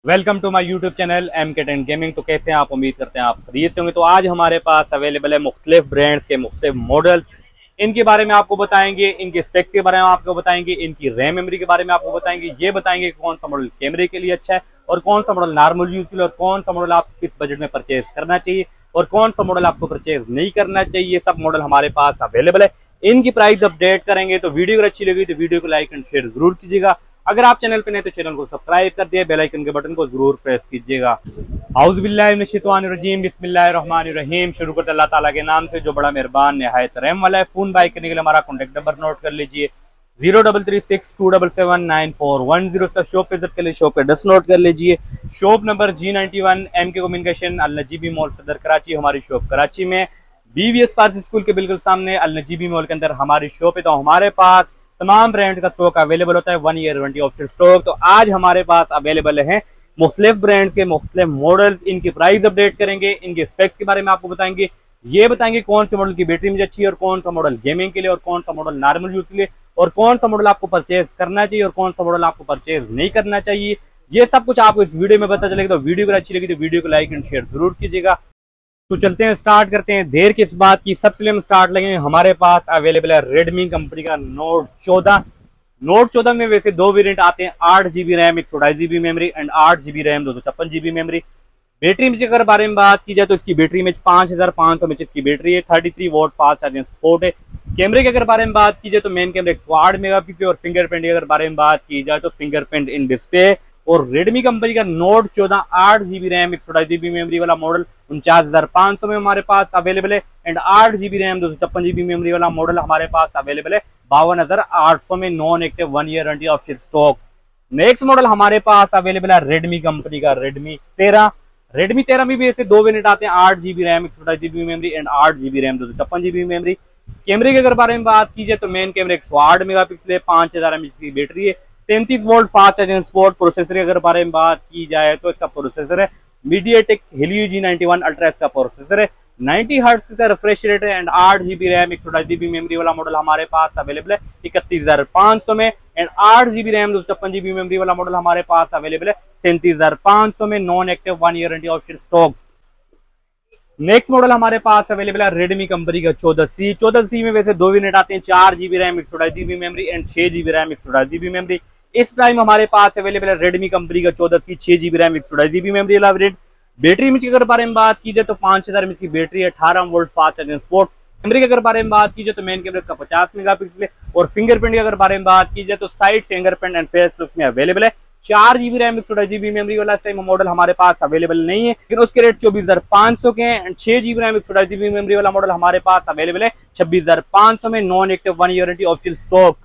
Welcome to my YouTube channel MK10 gaming. तो कैसे हैं आप? उम्मीद करते हैं आप खरीद से होंगे। तो आज हमारे पास अवेलेबल है मुख्तलिफ ब्रांड्स के मुख्तलिफ मॉडल्स। इनके बारे में आपको बताएंगे, इनके स्पेक्स के बारे में आपको बताएंगे, इनकी रैम मेमोरी के बारे में आपको बताएंगे, ये बताएंगे कि कौन सा मॉडल कैमरे के लिए अच्छा है और कौन सा मॉडल नॉर्मल यूज के लिए, और कौन सा मॉडल आप किस बजट में परचेज करना चाहिए और कौन सा मॉडल आपको परचेज नहीं करना चाहिए। ये सब मॉडल हमारे पास अवेलेबल है। इनकी प्राइस अपडेट करेंगे। तो वीडियो अगर अच्छी लगी तो वीडियो को लाइक एंड शेयर जरूर कीजिएगा। अगर आप चैनल पे नए तो चैनल को सब्सक्राइब कर दिए, बेल आइकन के बटन को जरूर प्रेस कीजिएगा। औज़ु बिल्लाहि मिनश शैतानिर रजीम, बिस्मिल्लाहिर रहमानिर रहीम। शुरू करते अल्लाह ताला के नाम से जो बड़ा मेहरबान निहायत रहम वाला है। फोन बाय करने के लिए हमारा कॉन्टैक्ट नंबर नोट कर लीजिए 0336277410। इसका शॉप विजिट के लिए शॉप एड्रेस नोट कर लीजिए। Shop number G91 MK communication Al Najibi mall Saddar Karachi. हमारी शॉप कराची में BVS पार्स स्कूल के बिल्कुल सामने अल नजीबी मॉल के अंदर हमारी शॉप है। तो हमारे पास तमाम ब्रांड का स्टॉक अवेलेबल होता है, 1 ईयर वारंटी ऑप्शन स्टॉक। तो आज हमारे पास अवेलेबल है मुख्तलिफ ब्रांड्स के मुख्तलिफ मॉडल्स। इनकी प्राइस अपडेट करेंगे, इनके स्पेक्स के बारे में आपको बताएंगे, ये बताएंगे कौन से मॉडल की बैटरी मुझे अच्छी है और कौन सा मॉडल गेमिंग के लिए और कौन सा मॉडल नॉर्मल यूज के लिए और कौन सा मॉडल आपको परचेज करना चाहिए और कौन सा मॉडल आपको परचेज नहीं करना चाहिए। ये सब कुछ आपको इस वीडियो में पता चलेगा। तो वीडियो अगर अच्छी लगी तो वीडियो को लाइक एंड शेयर जरूर कीजिएगा। तो चलते हैं, स्टार्ट करते हैं। देर किस बात की, सबसे हम स्टार्ट लगेंगे। हमारे पास अवेलेबल है रेडमी कंपनी का नोट 14। नोट 14 में वैसे दो वेरिएंट आते हैं, 8GB RAM 128GB memory and 8GB RAM 256GB memory. Battery में अगर बारे में बात की जाए तो इसकी बैटरी में 5500 mAh की बैटरी है, 33 वोल्ट फास्ट चार्जिंग सपोर्ट है। कैमरे के अगर बारे में बात की जाए तो मेन कैमरा 108 मेगापिक्सल और फिंगरप्रिंट की अगर बारे में बात की जाए तो फिंगरप्रिंट इन डिस्प्ले। और रेडमी कंपनी का note 14 8GB RAM 128GB memory वाला मॉडल 49,500 में हमारे पास अवेलेबल है and 8GB RAM 256GB memory वाला मॉडल हमारे पास अवेलेबल है 52,800 में, non active 1 year warranty of stock. Next model हमारे पास अवेलेबल है रेडमी कंपनी का रेडमी 13। रेडमी 13 में भी ऐसे दो वेरिएंट आते हैं, 8GB RAM 128GB memory and 8GB RAM 256GB memory. कैमरे के अगर बारे में बात की जाए तो मेन कैमरा 108 मेगापिक्सल है, 5000 mAh की बैटरी है, 33 volt fast charging support. Processor की अगर बारे में बात की जाए तो इसका प्रोसेसर है MediaTek Helio G91 Ultra। इसका प्रोसेसर है 90 हर्ट्ज का रिफ्रेश रेट है and 8GB RAM 128GB memory वाला मॉडल हमारे पास अवेलेबल है 31,500 में and 8GB RAM 256GB memory वाला मॉडल हमारे पास अवेलेबल है 37,500 में, non active 1 year warranty option stock. Next model हमारे पास अवेलेबल है रेडमी कंपनी का 14C। 14C में वैसे दो वेरिएंट आते हैं, 4GB RAM 128GB memory and 6GB RAM 128GB memory. इस टाइम हमारे पास अवेलेबल है रेडमी कंपनी का 14C 6GB RAM 128GB memory वाला वेरिएंट। बैटरी में अगर बारे में बात की जाए तो 5000 mAh की बैटरी है, 18 वोल्ट फास्ट चार्जिंग सपोर्ट। कैमरे के अगर बारे में बात की जाए तो मेन कैमरा इसका 50 मेगापिक्सल है और फिंगरप्रिंट की अगर बारे में बात की जाए तो side fingerprint and face lock में अवेलेबल है। 4GB रैम 128GB मेमोरी वाला इस टाइम मॉडल हमारे पास अवेलेबल नहीं है, लेकिन उसके रेट 24,500 के हैं and 6GB RAM 128GB memory वाला मॉडल हमारे पास अवेलेबल है 26,500 में, non active 1 year warranty option stock.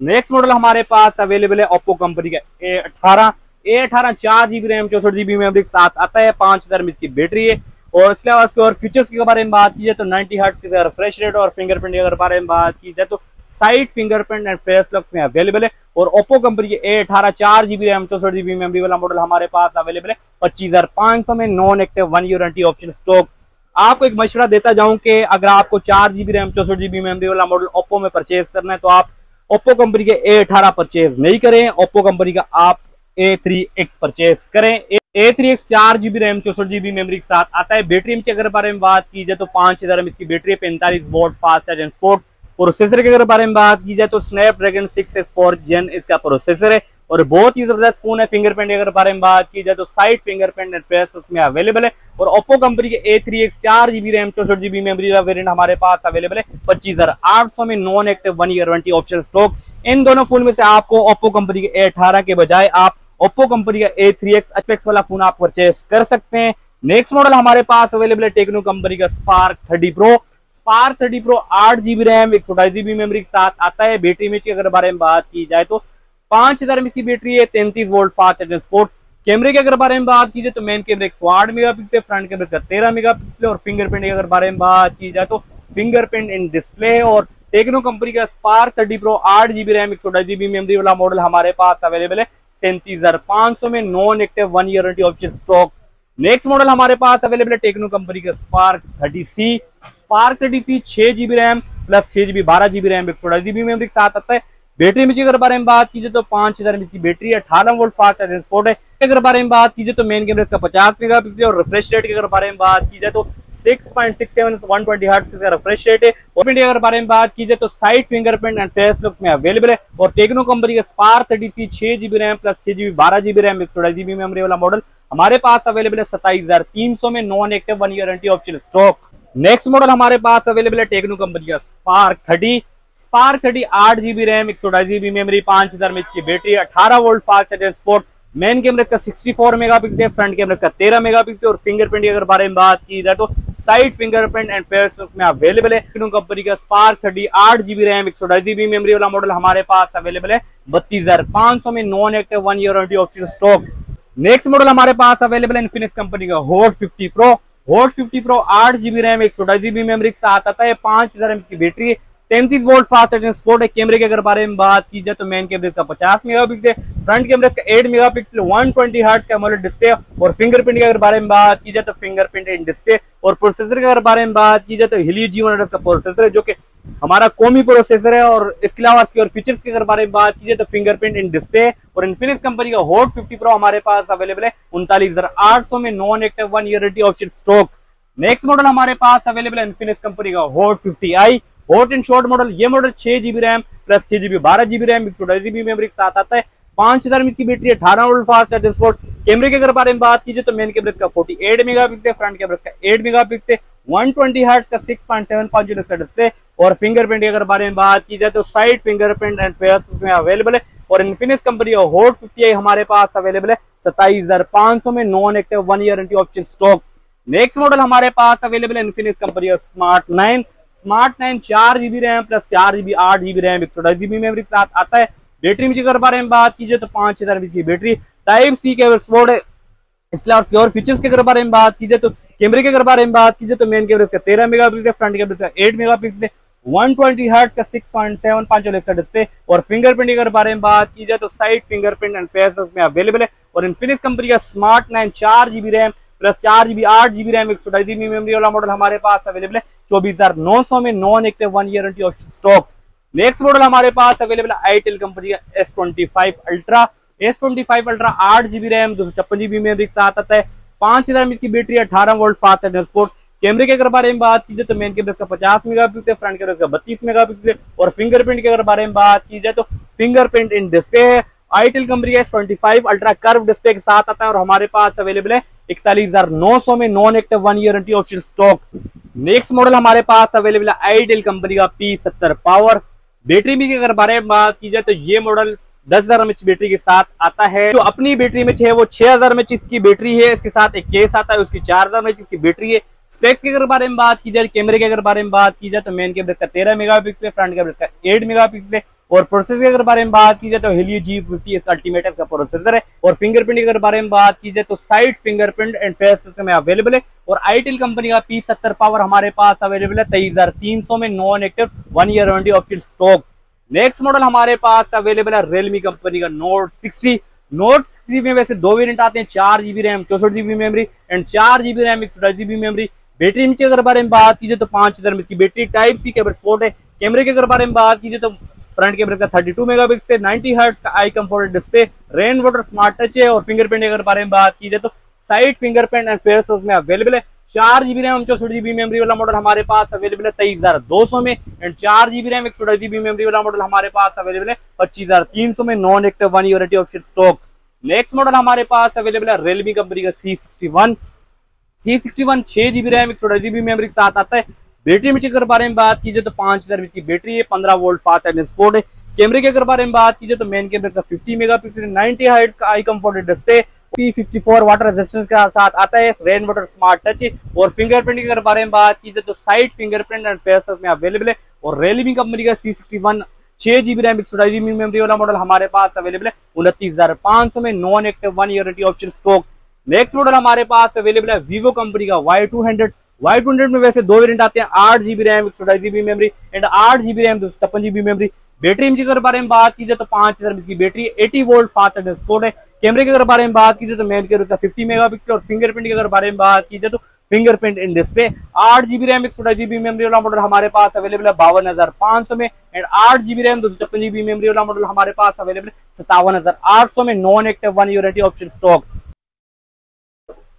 Next model हमारे पास अवेलेबल है ओप्पो कंपनी का A18। A18 4GB RAM 64GB memory के साथ आता है, 5000 mAh की बैटरी है। और इसके अलावा इसके और फीचर्स के बारे में बात की जाए तो 90 हर्ट्ज का रिफ्रेश रेट और फिंगरप्रिंट के अगर बारे में बात की जाए तो side fingerprint and face lock में अवेलेबल है। और ओप्पो कंपनी के A18 4GB RAM 64GB memory वाला मॉडल हमारे पास अवेलेबल है 25,500 में, non active 1 year warranty option stock. आपको एक मशवरा देता जाऊं कि अगर आपको 4GB रैम 64GB मेमोरी वाला मॉडल ओप्पो में परचेज करना है तो आप ओप्पो कंपनी के A18 परचेज नहीं करें, ओप्पो कंपनी का आप A3X परचेज करें। A3X 4GB RAM 64GB memory के साथ आता है। बैटरी में अगर बारे में बात की जाए तो 5000 mAh की बैटरी है, 45 volt fast charging support. Processor की अगर बारे में बात की जाए तो स्नैपड्रैगन 6S4 Gen इसका प्रोसेसर है और बहुत ही जबरदस्त फोन है। फिंगरप्रिंट की अगर बारे में बात की जाए तो साइड फिंगरप्रिंट एंड फेस उसमें अवेलेबल है। और ओप्पो कंपनी के A3X 4GB RAM 64GB memory का वेरिएंट हमारे पास अवेलेबल है 25,800 में, non active 1 year warranty option stock. इन दोनों फोन में से आपको ओप्पो कंपनी के A18 के बजाय आप ओप्पो कंपनी का A3X एस्पेक्स वाला फोन आप परचेस कर सकते हैं। नेक्स्ट मॉडल हमारे पास अवेलेबल है टेक्नो कंपनी का Spark 30 Pro। Spark 30 Pro 8GB RAM 128GB memory के साथ आता है। बैटरी में अगर बारे में बात की जाए तो 5000 mAh की बैटरी है, 33 वोल्ट फास्ट चार्जिंग सपोर्ट। कैमरे के अगर बारे में बात की जाए तो main camera 108 megapixel, front camera का 13 मेगापिक्सल और फिंगरप्रिंट के अगर बारे में बात की जाए तो फिंगरप्रिंट इन डिस्प्ले। और टेक्नो कंपनी का Spark 30 Pro 8GB RAM 128GB memory वाला मॉडल हमारे पास अवेलेबल है 37,500 में, non active 1 year warranty option stock. Next model हमारे पास अवेलेबल है टेक्नो कंपनी का Spark 30C। Spark 30C 6GB RAM plus 6GB 12GB RAM 128GB memory के साथ आता है। बैटरी में अगर बारे में बात कीजिए तो 5000 mAh की बैटरी है, 18 वोल्ट फास्ट चार्जिंग सपोर्ट है। अगर बारे में बात कीजिए तो मेन कैमरा इसका 50 मेगापिक्सल और रिफ्रेश रेट की अगर बारे में बात की जाए तो 6.67 120 हर्ट्ज का रिफ्रेश रेट है। और अगर बारे में बात की जाए तो side fingerprint and face lock में अवेलेबल है। और टेक्नो कंपनी का spark 30C 6GB RAM plus 6GB 12GB RAM 128GB memory वाला मॉडल हमारे पास अवेलेबल है 27300 में, non active 1 year warranty option stock. Next model हमारे पास अवेलेबल है टेक्नो कंपनी का spark 30 8GB RAM 128GB memory 5000 mAh की battery, 18 volt fast charging support. Main camera इसका 64 मेगापिक्सल है, फ्रंट कैमरा इसका 13 मेगापिक्सल और फिंगरप्रिंट की अगर बारे में बात की जाए तो side fingerprint and face lock में अवेलेबल है। टेक्नो कंपनी का spark 30 8GB RAM 128GB memory वाला मॉडल हमारे पास अवेलेबल है 32500 में, non active 1 year warranty option stock. Next model हमारे पास अवेलेबल है इन्फिनिक्स कंपनी का hot 50 pro. Hot 50 pro 8GB RAM 128GB memory के साथ आता है, 5000 mAh की battery, 33 volt fast charging support है। कैमरे की अगर बारे में बात की जाए तो मेन कैमरे का 50 मेगापिक्सल, फ्रंट कैमरा का 8 मेगापिक्सल, 120 हर्ट्ज का एमोलेड डिस्प्ले। और फिंगरप्रिंट की अगर बारे में बात की जाए तो फिंगरप्रिंट इन डिस्प्ले। और प्रोसेसर की अगर बारे में बात की जाए तो Helio G100 का प्रोसेसर है जो कि हमारा कॉमी प्रोसेसर है। और इसके अलावा इसके और फीचर्स की अगर बारे में बात की जाए तो फिंगरप्रिंट इन डिस्प्ले। और इन्फिनिक्स कंपनी का हॉट 50 प्रो हमारे पास अवेलेबल है 39800 में, non active 1 year warranty option stock. Next model हमारे पास अवेलेबल है इन्फिनिक्स कंपनी का hot 50i hot and short model. ये model 6GB RAM plus 6GB 12GB RAM 128GB memory के साथ आता है, 5000 mAh की battery, 18 volt fast charging support. कैमरे के अगर बारे में बात कीजिए तो मेन कैमरा का 48 मेगापिक्सल, फ्रंट कैमरा का 8 मेगापिक्सल, 120 हर्ट्ज का 6.75 इंच का डिस्प्ले। और फिंगरप्रिंट की अगर बारे में बात की जाए तो साइड फिंगरप्रिंट एंड फेस में अवेलेबल है। और इन्फिनिक्स कंपनी का हॉट 50i हमारे पास अवेलेबल है 27500 में, non active 1 year warranty option stock. Next model हमारे पास अवेलेबल है इन्फिनिक्स कंपनी का smart 9 4GB RAM plus 4GB 8GB RAM 128GB memory के साथ आता है। बैटरी में अगर बारे में बात कीजिए तो 5000 mAh की battery, type C cable support है। इसके और फीचर्स के अगर बारे में बात कीजिए तो कैमरे के अगर बारे में बात कीजिए तो मेन कैमरा इसका 13 मेगापिक्सल, फ्रंट कैमरा इसका 8 मेगापिक्सल, 120 हर्ट्ज का 6.75 इंच का डिस्प्ले। और फिंगरप्रिंट की अगर बारे में बात की जाए तो साइड फिंगरप्रिंट एंड फेस में अवेलेबल है। और इन्फिनिक्स कंपनी का smart 9 4GB RAM plus 4GB 8GB RAM 128GB memory वाला मॉडल हमारे पास अवेलेबल है 24900 में, non active 1 year warranty option stock. Next model हमारे पास अवेलेबल है आईटेल कंपनी का S25 ultra. S25 ultra 8GB RAM 256GB memory के साथ आता है, 5000 mAh की battery, 18 volt fast charging support. कैमरे के अगर बारे में बात की जाए तो मेन कैमरा का 50 मेगापिक्सल, फ्रंट कैमरा का 32 मेगापिक्सल। और फिंगरप्रिंट के अगर बारे में बात की जाए तो फिंगरप्रिंट इन डिस्प्ले है। आईटेल कंपनी का S25 अल्ट्रा कर्व डिस्प्ले के साथ आता है और हमारे पास अवेलेबल है 41900 में, non active 1 year warranty option stock. Next model हमारे पास अवेलेबल है आईटेल कंपनी का P70 पावर। बैटरी में अगर बारे में बात की जाए तो ये मॉडल 10000 mAh बैटरी के साथ आता है। जो अपनी बैटरी में है वो 6000 mAh की बैटरी है। इसके साथ एक केस आता है, उसकी 4000 mAh की बैटरी है। स्पेक्स के अगर बारे में बात की जाए, कैमरे के अगर बारे में बात की जाए तो मेन कैमरा इसका 13 मेगापिक्सल, फ्रंट कैमरा इसका 8 मेगापिक्सल। और प्रोसेसर के अगर बारे में बात की जाए तो Helio G50 इसका अल्टीमेट इसका प्रोसेसर है। और फिंगरप्रिंट के अगर बारे में बात की जाए तो साइड फिंगरप्रिंट एंड फेस में अवेलेबल है। और आईटेल कंपनी का P70 पावर हमारे पास अवेलेबल है 23300 में, non active 1 year warranty option stock. Next model हमारे पास अवेलेबल है रियलमी कंपनी का Note 60। Note 60 में वैसे दो वेरिएंट आते हैं, 4GB RAM 64GB memory and 4GB RAM 128GB memory. Battery में अगर बारे में बात कीजिए तो 5000 mAh की battery, type C cable support है। कैमरे के अगर बारे में बात कीजिए तो फ्रंट कैमरा का 32 मेगापिक्सल, 90 हर्ट्ज का eye comfort display, rain water smart touch है। और फिंगरप्रिंट अगर बारे में बात की जाए तो साइड फिंगरप्रिंट एंड फेस में अवेलेबल है। 4GB रैम 64GB मेमोरी वाला मॉडल हमारे पास अवेलेबल है 23200 में and 4GB RAM 128GB memory वाला मॉडल हमारे पास अवेलेबल है 25300 में, non active 1 year warranty option stock. Next model हमारे पास अवेलेबल है रियलमी कंपनी का C61। 6GB RAM 128GB memory के साथ आता है। बैटरी में अगर बारे में बात कीजिए तो 5000 mAh की बैटरी है, 15 वोल्ट फास्ट चार्जिंग सपोर्ट है। कैमरे के अगर बारे में बात कीजिए तो मेन कैमरा का 50 मेगापिक्सल, 90 हर्ट्ज का eye comfort display, P54 water resistance के साथ आता है, रेन वाटर स्मार्ट टच। और फिंगरप्रिंट की अगर बारे में बात कीजिए तो साइड फिंगरप्रिंट एंड फेस में अवेलेबल है। और रियलमी कंपनी का C61 6GB RAM 128GB memory वाला मॉडल हमारे पास अवेलेबल है 29500 में, non active 1 year warranty option stock. Next model हमारे पास अवेलेबल है वीवो कंपनी का Y200 में वैसे दो वेरिएंट आते हैं, 8GB RAM 128GB memory and 8GB RAM 256GB memory. Battery में अगर बारे में बात कीजिए तो 5000 mAh की battery, 80 volt fast charging support है। कैमरे के अगर बारे में बात कीजिए तो मेन कैमरा का 50 मेगापिक्सल। और फिंगरप्रिंट की अगर बारे में बात कीजिए तो fingerprint in display. 8GB RAM 128GB memory वाला मॉडल हमारे पास अवेलेबल है 52,500 में, and 8GB RAM 256GB memory वाला मॉडल हमारे पास अवेलेबल है 57,800 में, non active 1 year warranty option stock.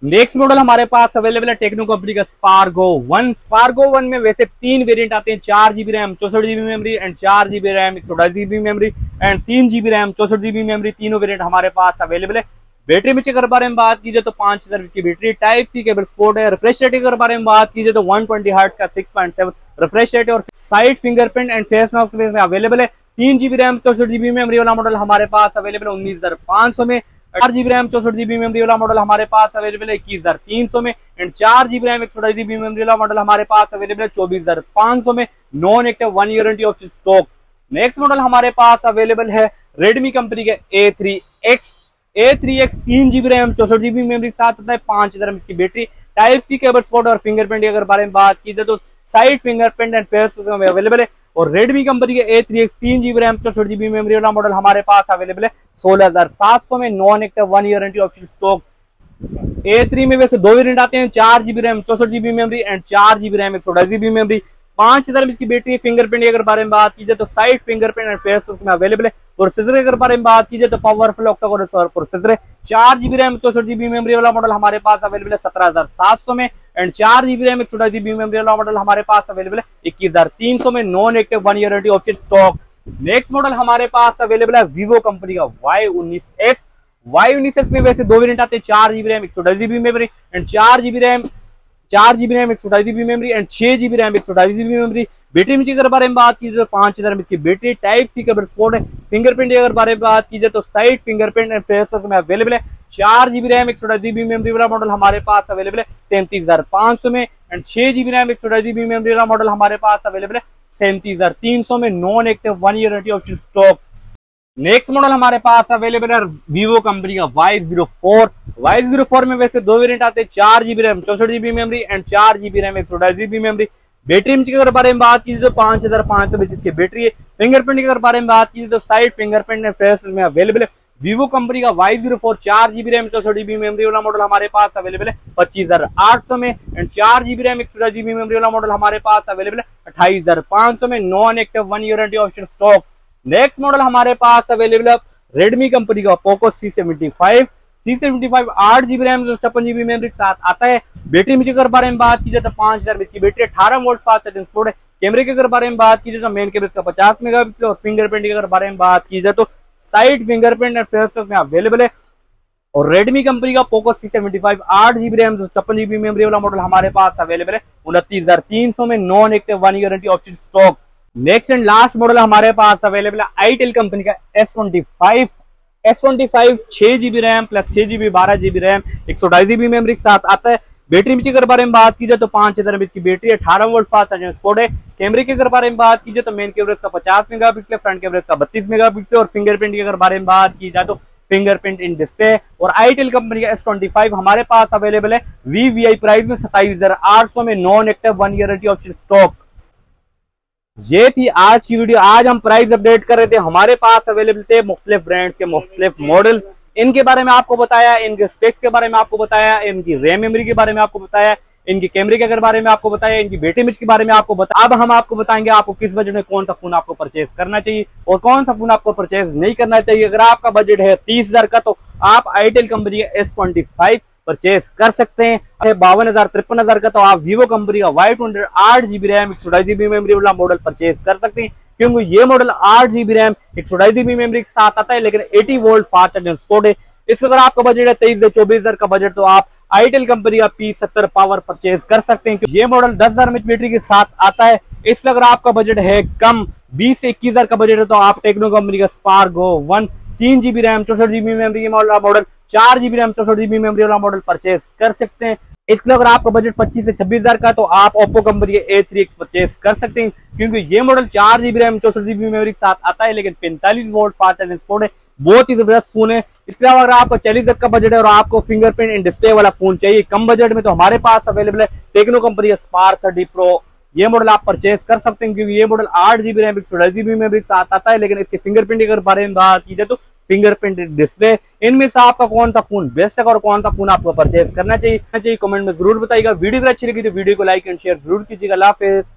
Next model हमारे पास अवेलेबल है टेक्नो कंपनी का स्पार्गो 1। स्पार्गो 1 में वैसे 3 वेरिएंट आते हैं, 4GB RAM 64GB memory and 4GB RAM 128GB memory and 3GB RAM 64GB memory, तीनों वेरिएंट हमारे पास अवेलेबल है। बैटरी में के बारे में बात कीजिए तो 5000 की battery, type C cable support है। रिफ्रेश रेट के बारे में बात कीजिए तो 120 हर्ट्ज का 6.7 रिफ्रेश रेट है, और side fingerprint and face lock में अवेलेबल है। 3GB रैम 64GB मेमोरी वाला मॉडल हमारे पास अवेलेबल है 19,500 में, 4GB रैम 64GB मेमोरी वाला मॉडल हमारे पास अवेलेबल है 21,300 में, and 4GB RAM 128GB memory वाला मॉडल हमारे पास अवेलेबल है 24,500 में, non active 1 year warranty of stock. Next model हमारे पास अवेलेबल है रेडमी कंपनी के A3X। A3X 3GB RAM 64GB memory के साथ आता है, 5000 mAh की battery, type C cable support और फिंगरप्रिंट अगर बारे में बात की जाए तो साइड फिंगरप्रिंट एंड फेस में अवेलेबल है। और रेडमी कंपनी के A3X 3GB RAM 64GB memory वाला मॉडल हमारे पास अवेलेबल है 16,700 में, non active 1 year warranty option stock. A3 में वैसे 2 वेरिएंट आते हैं, 4GB RAM 64GB memory and 4GB RAM 128GB memory, 5000 mAh की बैटरी। फिंगरप्रिंट अगर बारे में बात की जाए तो साइड फिंगरप्रिंट एंड फेस में अवेलेबल है। प्रोसेसर अगर बारे में बात की जाए तो पावरफुल ऑक्टा कोर प्रोसेसर है। 4GB रैम 64GB मेमोरी वाला मॉडल हमारे पास अवेलेबल है 17,700 में, and 4GB RAM 128GB memory वाला मॉडल हमारे पास अवेलेबल है 21,300 में, non active 1 year warranty option stock. Next model हमारे पास अवेलेबल है वीवो कंपनी का Y19s। Y19s में वैसे 2 वेरिएंट आते हैं, 4GB RAM 128GB memory and 4GB RAM 128GB memory and 6GB RAM 128GB memory. Battery में अगर बारे में बात की जाए तो 5000 mAh की battery, type C cable support है। फिंगरप्रिंट अगर बारे में बात की जाए तो साइड फिंगरप्रिंट एंड फेस में अवेलेबल है। 4GB रैम 128GB मेमोरी वाला मॉडल हमारे पास अवेलेबल है 33,500 में, and 6GB RAM 128GB memory वाला मॉडल हमारे पास अवेलेबल है 37,300 में, non active 1 year warranty option stock. Next model हमारे पास अवेलेबल है वीवो कंपनी का Y04। Y04 में वैसे 2 वेरिएंट आते हैं, 4GB RAM 64GB memory and 4GB RAM 128GB memory. Battery में अगर बारे में बात की तो 5500 mAh की बैटरी है। फिंगरप्रिंट के अगर बारे में बात की तो साइड फिंगरप्रिंट एंड फेस में अवेलेबल है। वीवो कंपनी का Y04 4GB RAM 64GB memory वाला मॉडल हमारे पास अवेलेबल है 25,800 में, and 4GB RAM 128GB memory वाला मॉडल हमारे पास अवेलेबल है 28,500 में, non active 1 year warranty option stock. Next model हमारे पास अवेलेबल है रेडमी कंपनी का Poco C75। C75 8GB RAM 56GB memory के साथ आता है। बैटरी में अगर बारे में बात की जाए तो 5000 mAh की battery, 18 volt fast charging support है। कैमरे के अगर बारे में बात की जाए तो मेन कैमरे का 50 मेगापिक्सल, और फिंगरप्रिंट के अगर बारे में बात की जाए तो साइड फिंगरप्रिंट एंड फेस में अवेलेबल है। और रेडमी कंपनी का Poco C75 8GB RAM 56GB memory वाला मॉडल हमारे पास अवेलेबल है 29,300 में, non active 1 year warranty option stock. Next and last model हमारे पास अवेलेबल है आईटेल कंपनी का S25। S25 6GB RAM plus 6GB 12GB RAM 128GB memory के साथ आता है। बैटरी में अगर बारे में बात की जाए तो 5000 mAh की battery, 18 volt fast charging support है। कैमरे के अगर बारे में बात की जाए तो मेन कैमरे का 50 मेगापिक्सल, फ्रंट कैमरे का 32 मेगापिक्सल, और फिंगरप्रिंट की अगर बारे में बात की जाए तो फिंगरप्रिंट इन डिस्प्ले। और आईटेल कंपनी का S25 हमारे पास अवेलेबल है VVI प्राइस में 27,800 में, non active 1 year warranty option stock. ये थी आज की वीडियो। आज हम प्राइस अपडेट कर रहे थे। हमारे पास अवेलेबल थे मुख्तलिफ ब्रांड्स के मुख्तलिफ मॉडल्स, इनके बारे में आपको बताया, इनके स्पेक्स के बारे में आपको बताया, इनकी रैम मेमोरी के बारे में आपको बताया, इनके कैमरे के बारे में आपको बताया, इनकी बैटरी के बारे में आपको बताया। अब हम आपको बताएंगे आपको किस बजट में कौन सा फोन आपको परचेज करना चाहिए और कौन सा फोन आपको परचेज नहीं करना चाहिए। अगर आपका बजट है 30,000 का तो आप आईटेल कंपनी का S25 परचेज कर सकते हैं। 52,000 53,000 का तो आप वीवो कंपनी का Y20 8GB RAM 128GB memory वाला मॉडल परचेज कर सकते हैं, क्योंकि ये model 8GB RAM 128GB memory के साथ आता है, लेकिन 80 वोल्ट फास्ट चार्जिंग सपोर्ट है। इसका अगर आपका बजट है 23 से 24,000 का बजट तो आप आईटेल कंपनी का P70 पावर परचेज कर सकते हैं, क्योंकि ये मॉडल 10,000 mAh बैटरी के साथ आता है। इसलिए अगर आपका बजट है कम 20 से 21,000 का बजट है तो आप टेक्नो कंपनी का स्पार्गो 1 3GB रैम 64GB मेमोरी वाला model, 4GB RAM 64GB memory वाला मॉडल परचेज कर सकते हैं। इसलिए अगर आपका बजट 25 से 26,000 का तो आप ओप्पो कंपनी के A3X परचेज कर सकते हैं, क्योंकि ये model 4GB RAM 64GB memory के साथ आता है, लेकिन 45 वोल्ट फास्ट चार्जिंग सपोर्ट है। बहुत ही जबरदस्त फोन है। इसके अलावा अगर आपका 40,000 का बजट है और आपको फिंगरप्रिंट इन डिस्प्ले वाला फोन चाहिए कम बजट में, तो हमारे पास अवेलेबल है टेक्नो कंपनी का स्पार्क 30 प्रो। ये मॉडल आप परचेज कर सकते हैं, क्योंकि ये model 8GB RAM 128GB memory के साथ आता है, लेकिन इसके फिंगरप्रिंट अगर बारे में बात की जाए तो फिंगरप्रिंट डिस्प्ले। इनमें से आपका कौन सा फोन बेस्ट है और कौन सा फोन आपको परचेज करना चाहिए कमेंट में जरूर बताइएगा। वीडियो अगर अच्छी लगी तो वीडियो को लाइक एंड शेयर जरूर कीजिएगा। अल्लाह हाफिज़।